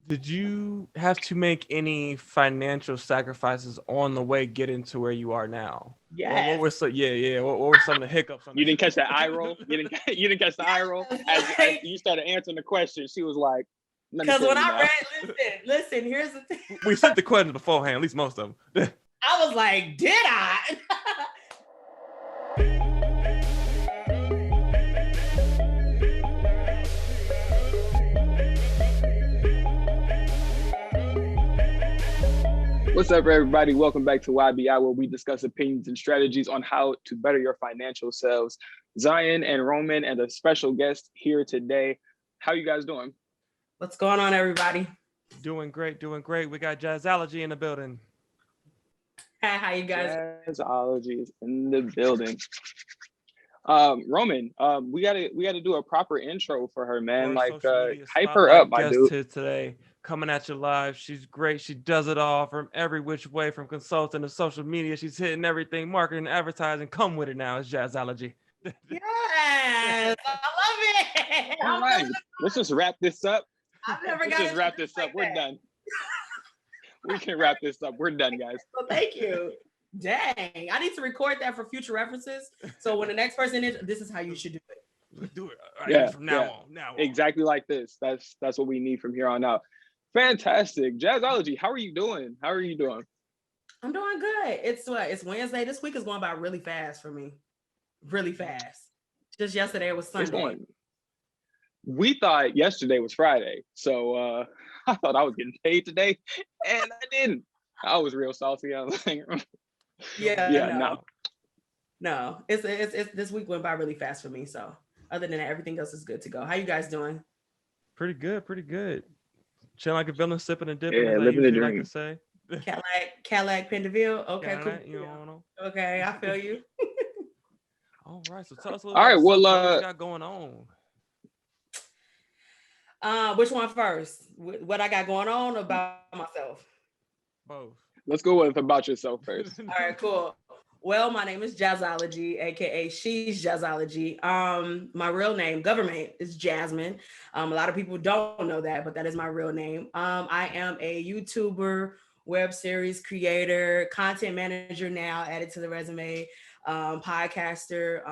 Did you have to make any financial sacrifices on the way getting to where you are now? Yes. What were What were some of the hiccups? You didn't catch that eye roll? You didn't catch the eye roll? As you started answering the question, she was like, because when I read, listen, here's the thing. We sent the questions beforehand, at least most of them. I was like, did I? What's up, everybody? Welcome back to YBI, where we discuss opinions and strategies on how to better your financial selves. Zion and Roman and a special guest here today. How you guys doing? What's going on, everybody? Doing great. We got Shesjazzology in the building. How you guys? Shesjazzology is in the building. Roman, we gotta do a proper intro for her, man. Like, hype her up, my dude. Today, coming at you live. She's great. She does it all from every which way, from consulting to social media. She's hitting everything, marketing, advertising. Come with it now. It's Shesjazzology. Yes, I love it. All right, let's just wrap this up. Like We're done. We can wrap this up. We're done, guys. Well, thank you. Dang, I need to record that for future references. So when the next person is, this is how you should do it. Do it. All right, from now on. Exactly like this. That's what we need from here on out. Fantastic. Shesjazzology, how are you doing? I'm doing good. It's Wednesday. This week is going by really fast for me. Really fast. Just yesterday it was Sunday. We thought yesterday was Friday. So I thought I was getting paid today, and I didn't. I was real salty. I was like, no. It's this week went by really fast for me. So other than that, everything else is good to go. How you guys doing? Pretty good. Chilling like a villain, sipping and dipping. Yeah, living the dream. Like to say. Cadillac, Penderville. Okay, cool. You know. Okay, I feel you. All right, so tell us a little bit what you got going on. Which one first? What I got going on about myself? Both. Let's go with about yourself first. All right, cool. Well, my name is Shesjazzology, aka Shesjazzology. My real name, government, is Jasmine. A lot of people don't know that, but that is my real name. I am a YouTuber, web series creator, content manager now, added to the resume, podcaster.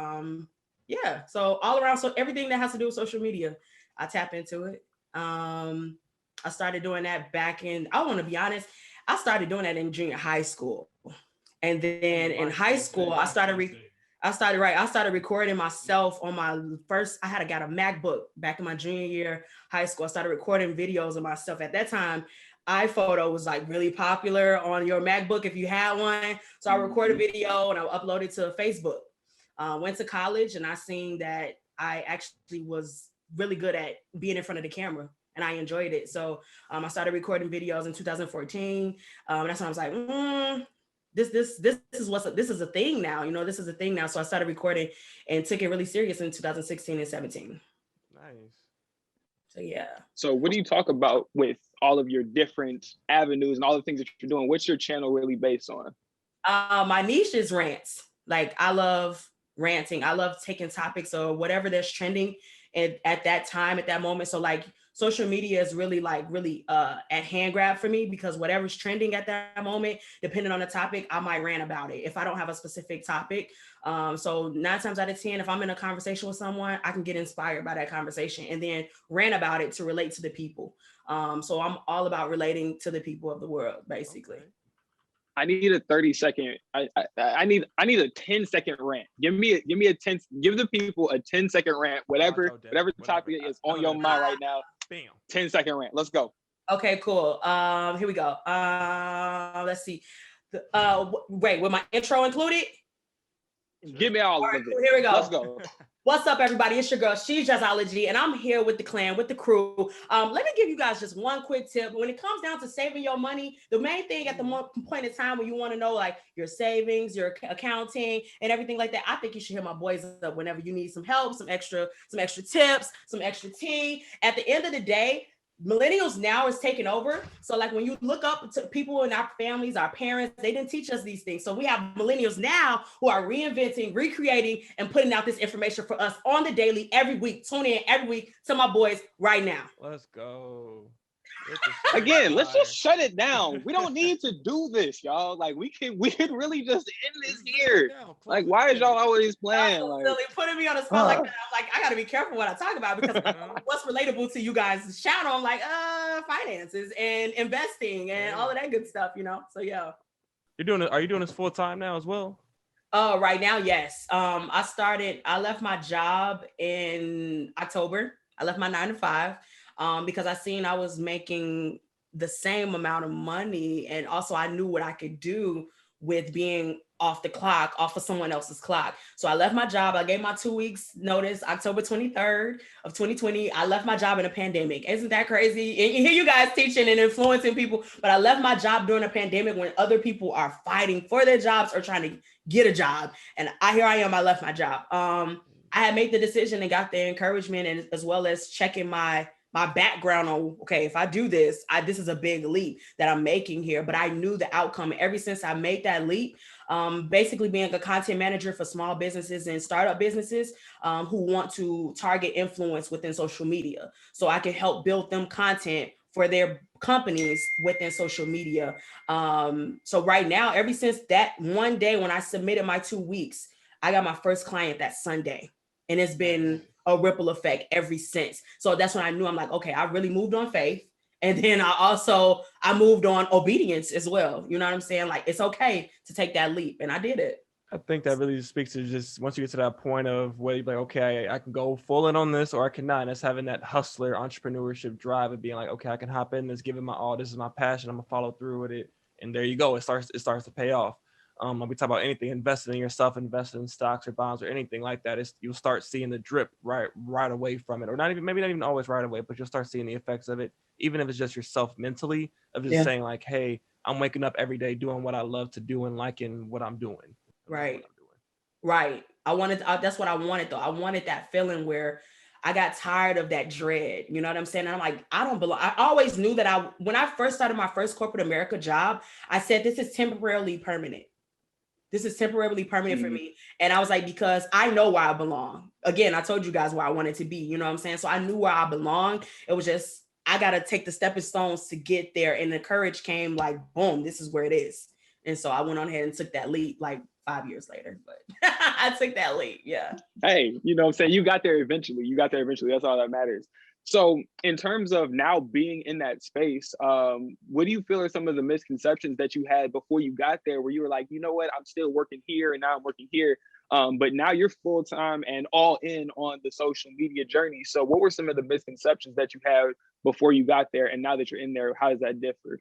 So all around, so everything that has to do with social media, I tap into it. I started doing that I want to be honest, I started doing that in junior high school. And then in high school, I started recording myself on my first, I got a MacBook back in my junior year high school. I started recording videos of myself. At that time, iPhoto was like really popular on your MacBook if you had one. So I recorded a video and I uploaded it to Facebook. Went to college and I seen that I actually was really good at being in front of the camera and I enjoyed it. So I started recording videos in 2014. That's when I was like, this is a thing now. This is a thing now. So I started recording and took it really serious in 2016 and 17. Nice. So yeah. So what do you talk about with all of your different avenues and all the things that you're doing? What's your channel really based on? My niche is rants. Like I love ranting. I love taking topics or whatever that's trending at that time, at that moment. So like social media is really at hand grab for me because whatever's trending at that moment, depending on the topic, I might rant about it if I don't have a specific topic. So 9 times out of 10, if I'm in a conversation with someone, I can get inspired by that conversation and then rant about it to relate to the people. So I'm all about relating to the people of the world, basically. Okay. I need a 30-second. I need a 10-second rant. Give the people a 10-second rant. Whatever the topic is on your mind right now. Bam. 10-second rant. Let's go. Okay, cool. Here we go. Let's see. Wait, with my intro included? Give me all of it. Here we go. Let's go. What's up, everybody? It's your girl, Shesjazzology, and I'm here with the clan, with the crew. Let me give you guys just one quick tip. When it comes down to saving your money, the main thing at the point in time when you want to know like your savings, your accounting, and everything like that, I think you should hit my boys up whenever you need some help, some extra tips, some extra tea. At the end of the day, millennials now is taking over. So like when you look up to people in our families, our parents, they didn't teach us these things. So we have millennials now who are reinventing, recreating, and putting out this information for us on the daily, every week. Tune in every week to my boys right now. Let's go. Again, let's just shut it down. We don't need to do this, y'all. Like we can really just end this here. Like, why is y'all always playing? So like silly, putting me on the spot like that. I'm like, I gotta be careful what I talk about because what's relatable to you guys' channel. I'm like, finances and investing and all of that good stuff, you know. So yeah. Are you doing this full time now as well? Right now, yes. I left my job in October. I left my 9 to 5 because I seen I was making the same amount of money. And also I knew what I could do with being off the clock, off of someone else's clock. So I left my job. I gave my 2 weeks notice, October 23rd of 2020. I left my job in a pandemic. Isn't that crazy? And here you guys teaching and influencing people, but I left my job during a pandemic when other people are fighting for their jobs or trying to get a job. And here I am, I left my job. I had made the decision and got the encouragement and as well as checking my background on, okay, if I do this, this is a big leap that I'm making here, but I knew the outcome ever since I made that leap. Basically being a content manager for small businesses and startup businesses who want to target influence within social media. So I can help build them content for their companies within social media. So right now, ever since that one day when I submitted my 2 weeks, I got my first client that Sunday. And it's been a ripple effect ever since. So that's when I knew, I'm like, okay, I really moved on faith. And then I moved on obedience as well. You know what I'm saying? Like, it's okay to take that leap. And I did it. I think that really speaks to just once you get to that point of where you're like, okay, I can go full in on this or I cannot. And it's having that hustler entrepreneurship drive and being like, okay, I can hop in this, give it my all. This is my passion. I'm gonna follow through with it. And there you go. It starts to pay off. When we talk about anything, investing in yourself, investing in stocks or bonds or anything like that, you'll start seeing the drip right away from it, or maybe not even always right away, but you'll start seeing the effects of it, even if it's just yourself mentally of just saying like, hey, I'm waking up every day doing what I love to do and liking what I'm doing. Right. That's what I wanted though. I wanted that feeling where I got tired of that dread. You know what I'm saying? And I'm like, I don't belong. I always knew that when I first started my first corporate America job, I said, this is temporarily permanent. This is temporarily permanent for me. And I was like, because I know where I belong. Again, I told you guys where I wanted to be, you know what I'm saying? So I knew where I belonged. It was just, I got to take the stepping stones to get there. And the courage came like, boom, this is where it is. And so I went on ahead and took that leap like 5 years later, but I took that leap. Yeah. Hey, you know what I'm saying? You got there eventually. That's all that matters. So in terms of now being in that space, what do you feel are some of the misconceptions that you had before you got there where you were like, you know what, I'm still working here and now I'm working here. But now you're full-time and all in on the social media journey. So what were some of the misconceptions that you had before you got there? And now that you're in there, how does that differ?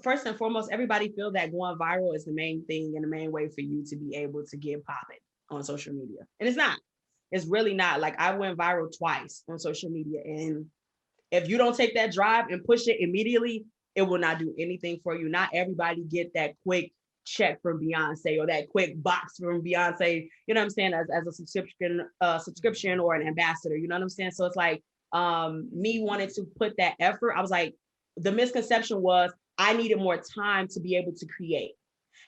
First and foremost, everybody feel that going viral is the main thing and the main way for you to be able to get popping on social media. And it's not. It's really not. Like, I went viral twice on social media. And if you don't take that drive and push it immediately, it will not do anything for you. Not everybody get that quick check from Beyonce or that quick box from Beyonce, you know what I'm saying, as a subscription or an ambassador, you know what I'm saying? So it's like, me wanting to put that effort, I was like, the misconception was I needed more time to be able to create.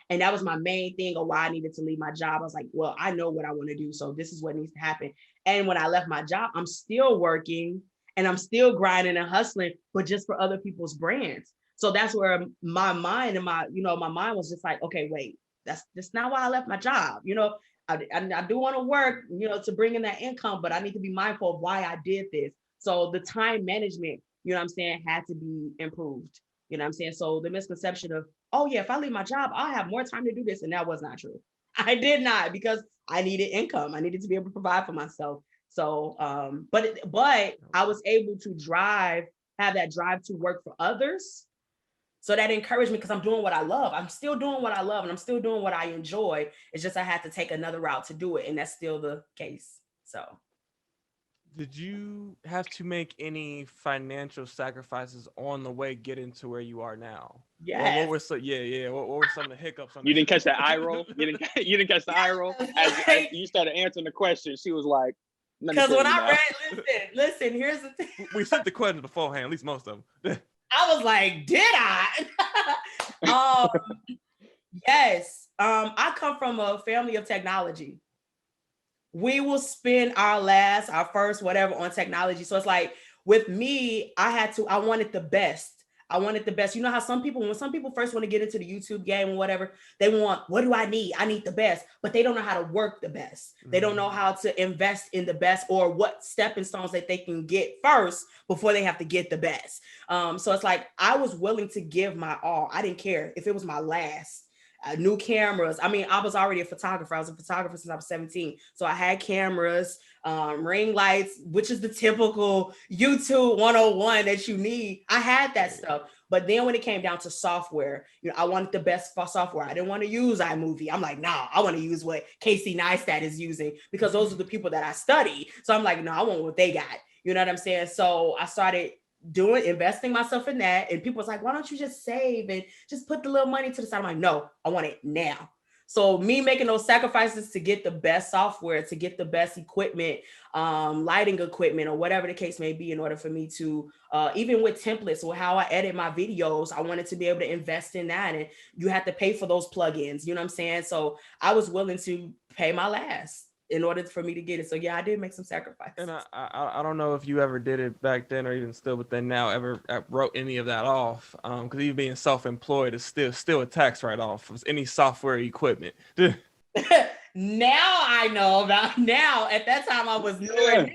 And that was my main thing of why I needed to leave my job. I was like, well, I know what I want to do. So this is what needs to happen. And when I left my job, I'm still working and I'm still grinding and hustling, but just for other people's brands. So that's where my mind and my mind was just like, okay, wait, that's not why I left my job. You know, I do want to work, you know, to bring in that income, but I need to be mindful of why I did this. So the time management, you know what I'm saying, had to be improved. You know what I'm saying? So the misconception of, oh yeah, if I leave my job, I'll have more time to do this. And that was not true. I did not, because I needed income. I needed to be able to provide for myself. So, but I was able to have that drive to work for others. So that encouraged me because I'm doing what I love. I'm still doing what I love and I'm still doing what I enjoy. It's just I had to take another route to do it. And that's still the case. So. Did you have to make any financial sacrifices on the way getting to where you are now? Yeah. What were some of the hiccups? You didn't catch that eye roll? You didn't catch the eye roll? As you started answering the question, she was like, because when I read, listen, here's the thing. We sent the questions beforehand, at least most of them. I was like, did I? Yes. I come from a family of technology. We will spend our first, whatever on technology. So it's like, with me, I wanted the best. I wanted the best. You know how when some people first want to get into the YouTube game or whatever, they want, what do I need? I need the best, but they don't know how to work the best. They don't know how to invest in the best or what stepping stones that they can get first before they have to get the best. So it's like, I was willing to give my all. I didn't care if it was my last. New cameras. I mean, I was already a photographer. I was a photographer since I was 17. So I had cameras, ring lights, which is the typical YouTube 101 that you need. I had that stuff. But then when it came down to software, I wanted the best for software. I didn't want to use iMovie. I'm like, nah, I want to use what Casey Neistat is using because those are the people that I study. So I'm like, no, I want what they got. You know what I'm saying? So I started investing myself in that, and people was like, why don't you just save and just put the little money to the side? I'm like, no, I want it now. So me making those sacrifices to get the best software, to get the best equipment, lighting equipment, or whatever the case may be, in order for me to, even with templates or how I edit my videos, I wanted to be able to invest in that. And you have to pay for those plugins, you know what I'm saying? So I was willing to pay my last in order for me to get it. So yeah, I did make some sacrifices. And I don't know if you ever did it back then or even still, but then now ever wrote any of that off. Because even being self-employed is still a tax write-off of any software equipment. Now I know about now. At that time I was new.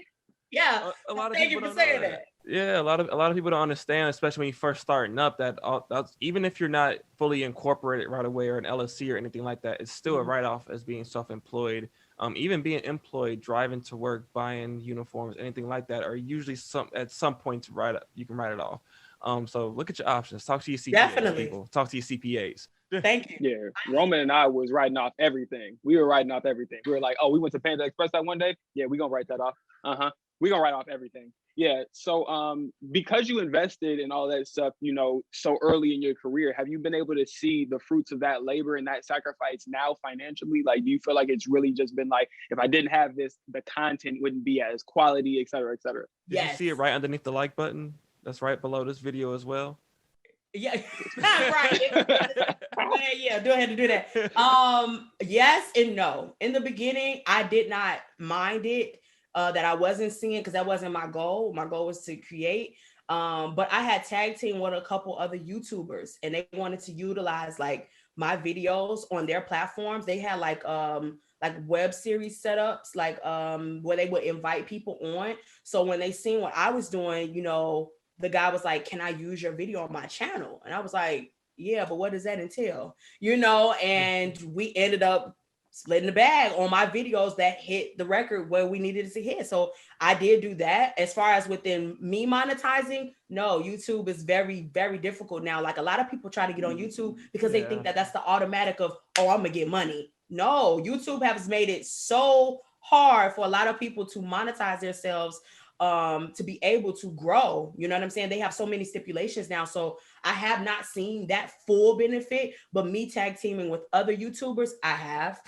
Yeah. A lot of Thank people you for saying that. Yeah, a lot of people don't understand, especially when you first starting up, that's even if you're not fully incorporated right away or an LLC or anything like that, it's still a write-off as being self-employed. Even being employed, driving to work, buying uniforms, anything like that, are usually at some point you can write it off. So look at your options. Talk to your CPAs. Definitely. People. Talk to your CPAs. Thank you. Yeah, Roman and I was writing off everything. We were writing off everything. We were like, oh, we went to Panda Express that one day. Yeah, we're gonna write that off. We're gonna write off everything. Yeah. So because you invested in all that stuff, so early in your career, have you been able to see the fruits of that labor and that sacrifice now financially? Like, do you feel like it's really just been like, if I didn't have this, the content wouldn't be as quality, et cetera, et cetera? Did you see it right underneath the like button? That's right below this video as well. Yeah, right. Yeah, go ahead and do that. Yes and no. In the beginning, I did not mind it. That I wasn't seeing, because that wasn't my goal. My goal was to create. But I had tag team with a couple other YouTubers, and they wanted to utilize like my videos on their platforms. They had like web series setups, like where they would invite people on. So when they seen what I was doing, the guy was like, "Can I use your video on my channel?" And I was like, "Yeah, but what does that entail?" And we ended up splitting the bag on my videos that hit the record where we needed it to hit. So I did do that. As far as within me monetizing, no, YouTube is very, very difficult now. Like, a lot of people try to get on YouTube because they think that that's the automatic of, oh, I'm gonna get money. No, YouTube has made it so hard for a lot of people to monetize themselves, to be able to grow. You know what I'm saying? They have so many stipulations now. So I have not seen that full benefit, but me tag teaming with other YouTubers, I have.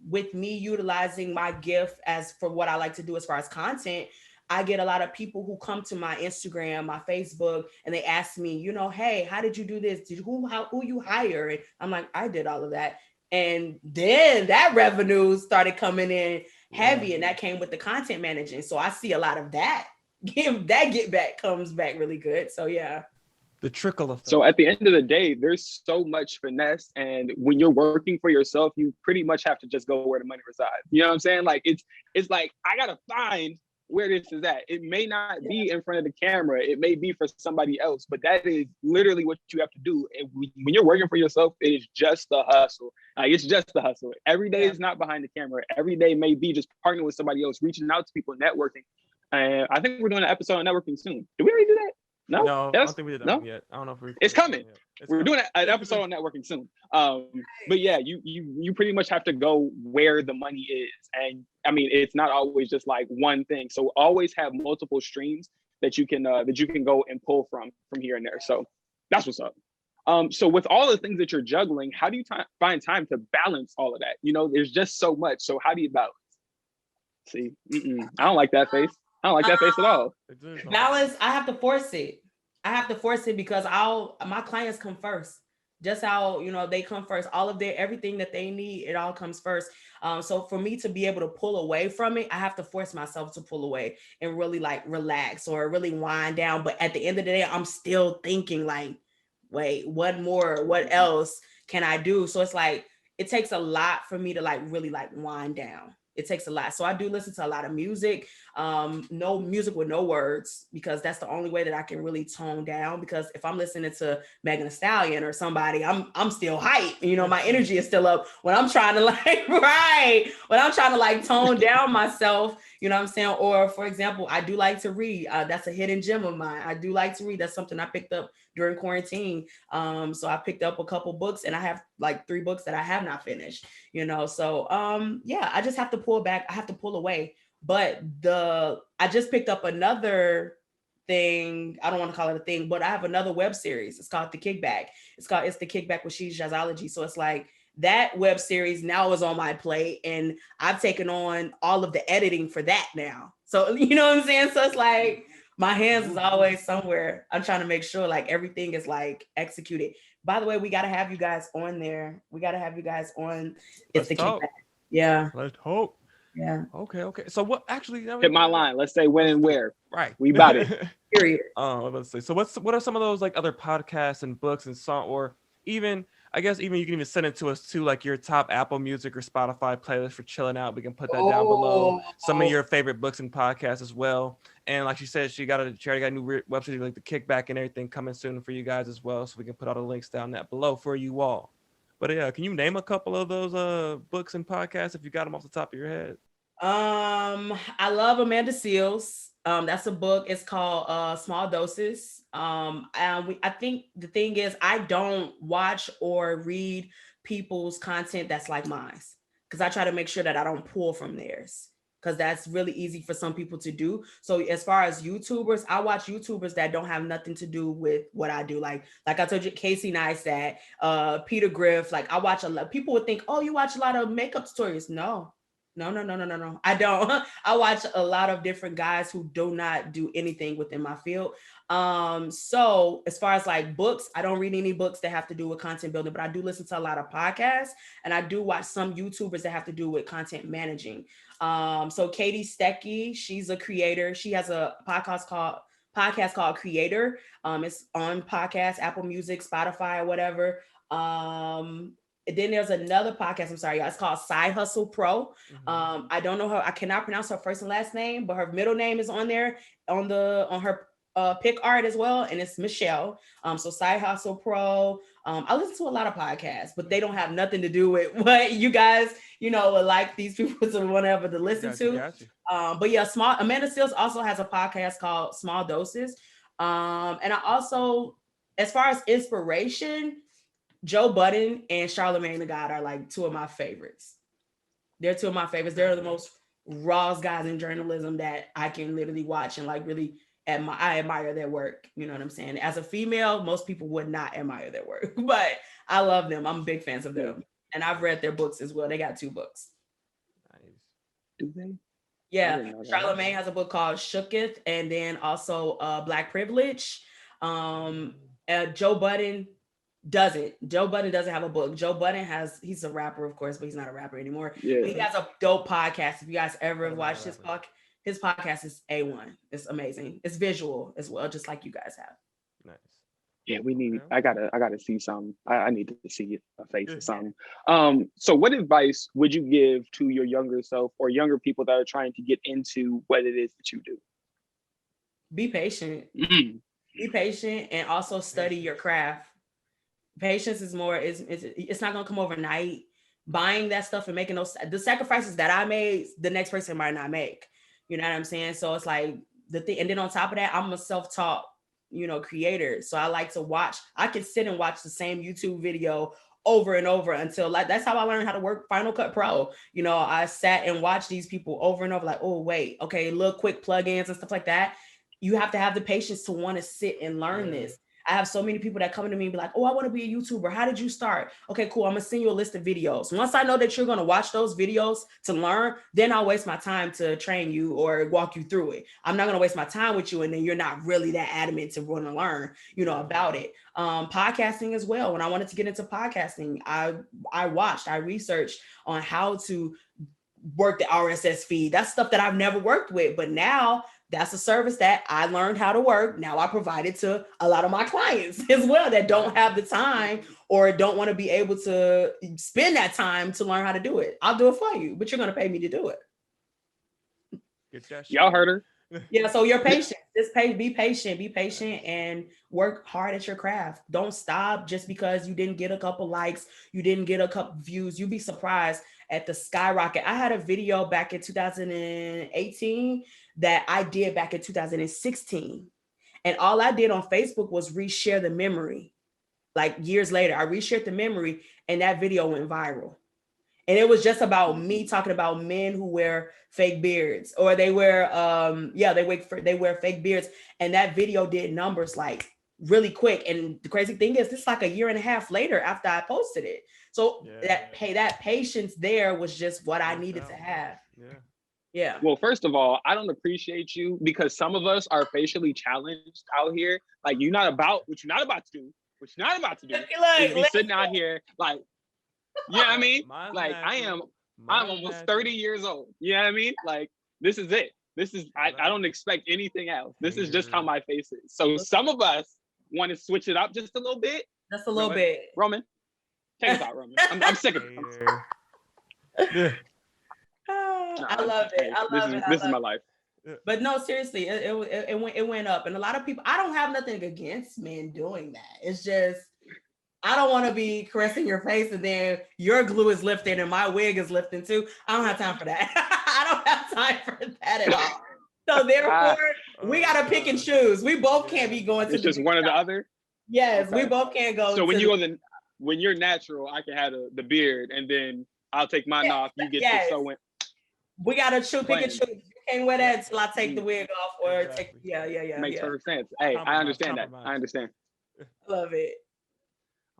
With me utilizing my gift as for what I like to do as far as content, I get a lot of people who come to my Instagram, my Facebook, and they ask me, hey, how did you do this? Who you hire? And I'm like, I did all of that. And then that revenue started coming in heavy, and that came with the content managing. So I see a lot of that. That get back comes back really good. So yeah. The trickle effect. So at the end of the day, there's so much finesse, and when you're working for yourself, you pretty much have to just go where the money resides. You know what I'm saying? Like, it's like, I gotta find where this is at. It may not be in front of the camera, it may be for somebody else, but that is literally what you have to do. And when you're working for yourself, it is just the hustle. Like, it's just the hustle. Every day is not behind the camera. Every day may be just partnering with somebody else, reaching out to people, networking. And I think we're doing an episode on networking soon. Did we already do that? No, I don't think we did that yet. I don't know if it's coming. We're doing an episode on networking soon. But yeah, you pretty much have to go where the money is. And I mean, it's not always just like one thing. So always have multiple streams that you can go and pull from here and there. So that's what's up. So with all the things that you're juggling, how do you find time to balance all of that? There's just so much. So how do you balance? See, I don't like that face. I don't like that face at all. Balance, I have to force it. because my clients come first. just how, you know, they come first. All of their, everything that they need, it all comes first. So for me to be able to pull away from it, I have to force myself to pull away and really like relax or really wind down. But at the end of the day, I'm still thinking like, wait, what more, what else can I do? So it's like, it takes a lot for me to like really like wind down. It takes a lot. So I do listen to a lot of music, no music with no words, because that's the only way that I can really tone down. Because if I'm listening to Megan Thee Stallion or somebody, I'm still hype. You know, my energy is still up when I'm trying to like, right, when I'm trying to like tone down myself, you know what I'm saying? Or for example, I do like to read. That's a hidden gem of mine. I do like to read. That's something I picked up during quarantine. So I picked up a couple books, and I have like 3 books that I have not finished, you know? So yeah, I just have to pull back. I have to pull away. But I just picked up another thing. I don't want to call it a thing, but I have another web series. It's called The Kickback. It's The Kickback with Shesjazzology. So it's like that web series now is on my plate, and I've taken on all of the editing for that now. So you know what I'm saying? So it's like my hands is always somewhere. I'm trying to make sure like everything is like executed. By the way, we got to have you guys on there. We got to have you guys on. It's The Kickback. Yeah. Let's hope. Yeah. Okay. So what actually hit my line? Let's say when and where. Right. We about it. Period. Let's say. So what are some of those like other podcasts and books and song, or even I guess even you can even send it to us too, like your top Apple Music or Spotify playlist for chilling out. We can put that down below. Some of your favorite books and podcasts as well. And like she said, she already got a new website like The Kickback and everything coming soon for you guys as well. So we can put all the links down that below for you all. But yeah, can you name a couple of those books and podcasts if you got them off the top of your head? I love Amanda Seales. That's a book. It's called Small Doses. I think the thing is I don't watch or read people's content that's like mine, because I try to make sure that I don't pull from theirs, because that's really easy for some people to do. So as far as YouTubers, I watch YouTubers that don't have nothing to do with what I do. Like I told you, Casey Neistat, Peter Griff. Like I watch a lot. People would think, oh, you watch a lot of makeup tutorials. No. I don't. I watch a lot of different guys who do not do anything within my field. So as far as like books, I don't read any books that have to do with content building, but I do listen to a lot of podcasts, and I do watch some YouTubers that have to do with content managing. So Katie Steckly, she's a creator. She has a podcast called Creator. It's on podcast, Apple Music, Spotify, or whatever. Then there's another podcast, I'm sorry, it's called Side Hustle Pro. I don't know her, I cannot pronounce her first and last name, but her middle name is on there on her pick art as well, and it's Michelle. So Side Hustle Pro. I listen to a lot of podcasts, but they don't have nothing to do with what you guys, you know, would like these people to whatever to listen to. But yeah, Amanda Seales also has a podcast called Small Doses. And I also, as far as inspiration, Joe Budden and Charlamagne the God are like 2 of my favorites. They're 2 of my favorites. They're the most raw guys in journalism that I can literally watch and like really I admire their work. You know what I'm saying? As a female, most people would not admire their work, but I love them. I'm big fans of them. And I've read their books as well. They got 2 books. Nice. Do they? Yeah. Charlamagne has a book called Shooketh, and then also Black Privilege. Joe Budden doesn't. Joe Budden doesn't have a book. Joe Budden he's a rapper, of course, but he's not a rapper anymore. Yeah. But he has a dope podcast. If you guys ever watched his podcast is A1. It's amazing. It's visual as well, just like you guys have. Nice. Yeah, we need. I gotta see some. I need to see a face or something. So, what advice would you give to your younger self or younger people that are trying to get into what it is that you do? Be patient. Be patient, and also study your craft. Patience is more. It's not gonna come overnight. Buying that stuff and making the sacrifices that I made, the next person might not make. You know what I'm saying? So it's like the thing. And then on top of that, I'm a self-taught, creator. So I like to watch. I can sit and watch the same YouTube video over and over until like, that's how I learned how to work Final Cut Pro. I sat and watched these people over and over like, oh, wait, okay, little quick plugins and stuff like that. You have to have the patience to want to sit and learn this. I have so many people that come to me and be like, oh, I want to be a YouTuber. How did you start? Okay, cool. I'm going to send you a list of videos. Once I know that you're going to watch those videos to learn, then I'll waste my time to train you or walk you through it. I'm not going to waste my time with you. And then you're not really that adamant to want to learn, about it. Podcasting as well. When I wanted to get into podcasting, I researched on how to work the RSS feed. That's stuff that I've never worked with, but now that's a service that I learned how to work. Now I provide it to a lot of my clients as well that don't have the time or don't want to be able to spend that time to learn how to do it. I'll do it for you, but you're going to pay me to do it. Y'all heard her. Yeah, so you're patient. Be patient and work hard at your craft. Don't stop just because you didn't get a couple likes, you didn't get a couple views. You'll be surprised at the skyrocket. I had a video back in 2018 that I did back in 2016. And all I did on Facebook was reshare the memory. Like years later, I reshared the memory and that video went viral. And it was just about me talking about men who wear fake beards, or they wear, they wear fake beards. And that video did numbers like really quick. And the crazy thing is, this is like a year and a half later after I posted it. So that patience there was just what I needed to have. Yeah. Well, first of all, I don't appreciate you because some of us are facially challenged out here. Like what you're not about to do. What you're not about to do is be sitting out here like, you know what I mean? Like I'm almost 30 years old. You know what I mean? Like this is it. I don't expect anything else. This is just how my face is. So some of us want to switch it up just a little bit. Just a little bit. Roman, take us out, Roman. I'm sick of it. I love it. This is my life. But no, seriously, it went up. And a lot of people, I don't have nothing against men doing that. It's just, I don't want to be caressing your face and then your glue is lifting and my wig is lifting too. I don't have time for that. I don't have time for that at all. So therefore, we got to pick and choose. We both can't be going to. It's just one or the other? Yes, okay. We both can't go. So when you're natural, I can have the beard and then I'll take mine off. You get to sew in. We got to pick and choose. You can't wear that until I take the wig off or take. Yeah. Makes perfect sense. Hey, I understand that. I understand. Love it.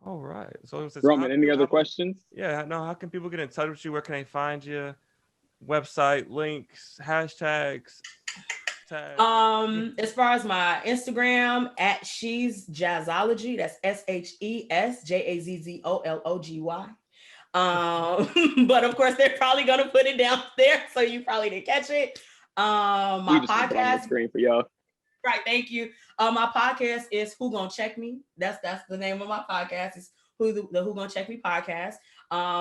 All right. So Roman, any other questions? Yeah. No. How can people get in touch with you? Where can they find you? Website, links, hashtags, tags. As far as my Instagram at Shesjazzology, that's SHESJAZZOLOGY. But of course they're probably gonna put it down there, so you probably didn't catch it. My podcast screen for y'all. Right, thank you. My podcast is Who Gonna Check Me. That's the name of my podcast. Is the Who Gonna Check Me podcast.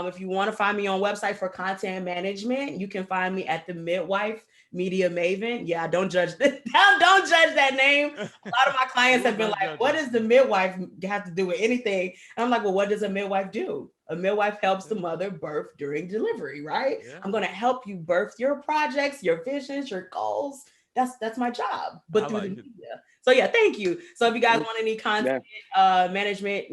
If you want to find me on website for content management, you can find me at the Midwife Media Maven. Yeah, don't judge don't judge that name. A lot of my clients have been like, what does the midwife have to do with anything? And I'm like, well, what does a midwife do? A midwife helps the mother birth during delivery, right? Yeah. I'm going to help you birth your projects, your visions, your goals. That's my job, but through the media. So yeah, thank you. So if you guys want any content management,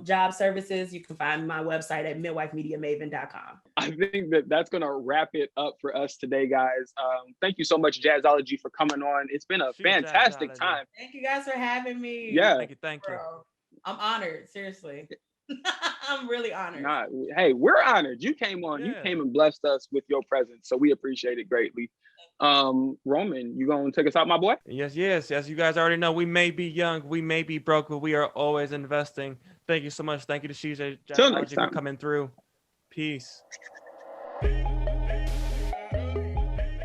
job services, you can find my website at midwifemediamaven.com. I think that's going to wrap it up for us today, guys. Thank you so much, Jazzology, for coming on. It's been a fantastic time. Thank you guys for having me. Yeah. Thank you. I'm honored. Seriously. I'm really honored. Hey, we're honored. You came on. You came and blessed us with your presence. So we appreciate it greatly. Roman, you gonna take us out, my boy? Yes. You guys already know we may be young, we may be broke, but we are always investing. Thank you so much. Thank you to Shesjazzology for coming through. Peace.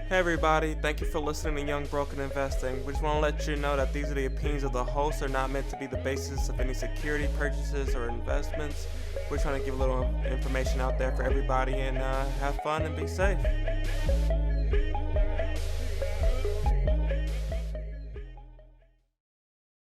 Hey everybody, thank you for listening to Young Broken Investing. We just want to let you know that these are the opinions of the hosts. Are not meant to be the basis of any security purchases or investments. We're trying to give a little information out there for everybody and have fun and be safe.